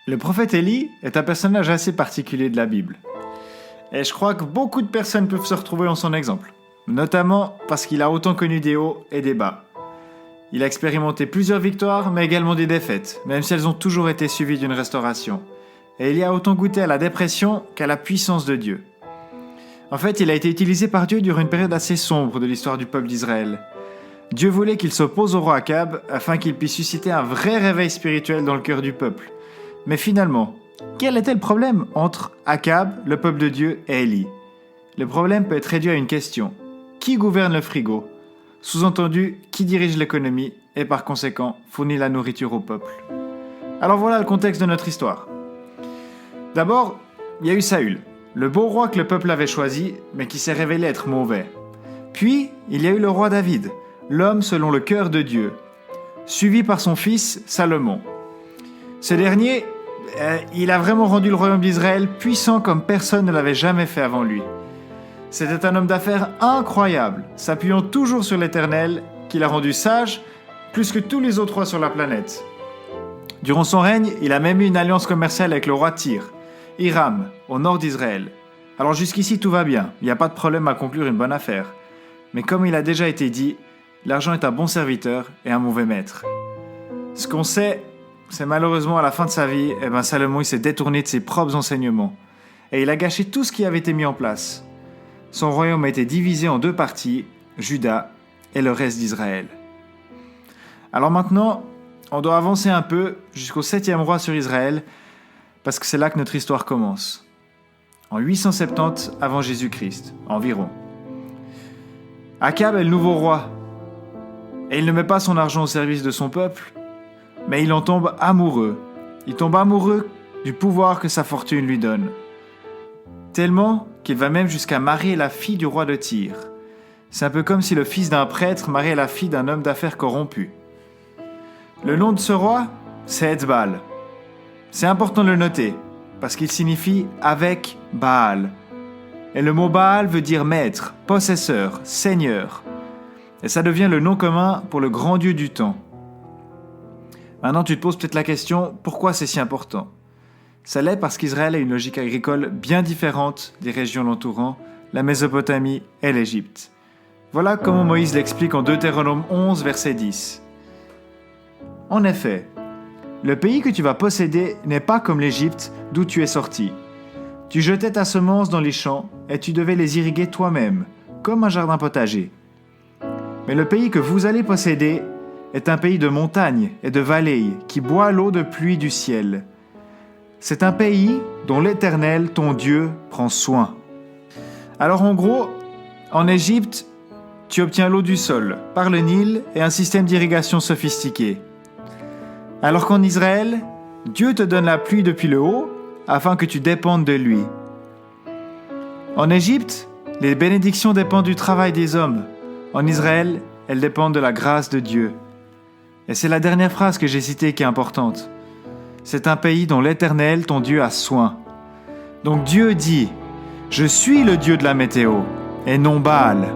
Le prophète Élie est un personnage assez particulier de la Bible. Et je crois que beaucoup de personnes peuvent se retrouver en son exemple, notamment parce qu'il a autant connu des hauts et des bas. Il a expérimenté plusieurs victoires, mais également des défaites, même si elles ont toujours été suivies d'une restauration. Et il y a autant goûté à la dépression qu'à la puissance de Dieu. En fait, il a été utilisé par Dieu durant une période assez sombre de l'histoire du peuple d'Israël. Dieu voulait qu'il s'oppose au roi Akab afin qu'il puisse susciter un vrai réveil spirituel dans le cœur du peuple. Mais finalement, quel était le problème entre Akab, le peuple de Dieu, et Élie ? Le problème peut être réduit à une question. Qui gouverne le frigo ? Sous-entendu, qui dirige l'économie et par conséquent fournit la nourriture au peuple ? Alors voilà le contexte de notre histoire. D'abord, il y a eu Saül, le beau roi que le peuple avait choisi, mais qui s'est révélé être mauvais. Puis, il y a eu le roi David, l'homme selon le cœur de Dieu, suivi par son fils Salomon. Ce dernier, il a vraiment rendu le royaume d'Israël puissant comme personne ne l'avait jamais fait avant lui. C'était un homme d'affaires incroyable, s'appuyant toujours sur l'Éternel, qui l'a rendu sage, plus que tous les autres rois sur la planète. Durant son règne, il a même eu une alliance commerciale avec le roi Tyr, Hiram, au nord d'Israël. Alors jusqu'ici tout va bien, il n'y a pas de problème à conclure une bonne affaire. Mais comme il a déjà été dit, l'argent est un bon serviteur et un mauvais maître. Ce qu'on sait, c'est malheureusement à la fin de sa vie, Salomon il s'est détourné de ses propres enseignements. Et il a gâché tout ce qui avait été mis en place. Son royaume a été divisé en deux parties, Juda et le reste d'Israël. Alors maintenant, on doit avancer un peu jusqu'au 7e roi sur Israël, parce que c'est là que notre histoire commence. En 870 avant Jésus-Christ, environ. Akab est le nouveau roi, et il ne met pas son argent au service de son peuple, mais il en tombe amoureux. Il tombe amoureux du pouvoir que sa fortune lui donne. Tellement qu'il va même jusqu'à marier la fille du roi de Tyr. C'est un peu comme si le fils d'un prêtre mariait la fille d'un homme d'affaires corrompu. Le nom de ce roi, c'est Etzbaal. C'est important de le noter, parce qu'il signifie « avec Baal ». Et le mot Baal veut dire maître, possesseur, seigneur. Et ça devient le nom commun pour le grand dieu du temps. Maintenant, tu te poses peut-être la question, pourquoi c'est si important ? Ça l'est parce qu'Israël a une logique agricole bien différente des régions l'entourant, la Mésopotamie et l'Égypte. Voilà comment Moïse l'explique en Deutéronome 11, verset 10. En effet, le pays que tu vas posséder n'est pas comme l'Égypte d'où tu es sorti. Tu jetais ta semence dans les champs et tu devais les irriguer toi-même, comme un jardin potager. Mais le pays que vous allez posséder est un pays de montagnes et de vallées qui boit l'eau de pluie du ciel. C'est un pays dont l'Éternel, ton Dieu, prend soin. Alors en gros, en Égypte, tu obtiens l'eau du sol par le Nil et un système d'irrigation sophistiqué. Alors qu'en Israël, Dieu te donne la pluie depuis le haut afin que tu dépendes de lui. En Égypte, les bénédictions dépendent du travail des hommes. En Israël, elles dépendent de la grâce de Dieu. Et c'est la dernière phrase que j'ai citée qui est importante. C'est un pays dont l'Éternel, ton Dieu, a soin. Donc Dieu dit « Je suis le Dieu de la météo, et non Baal.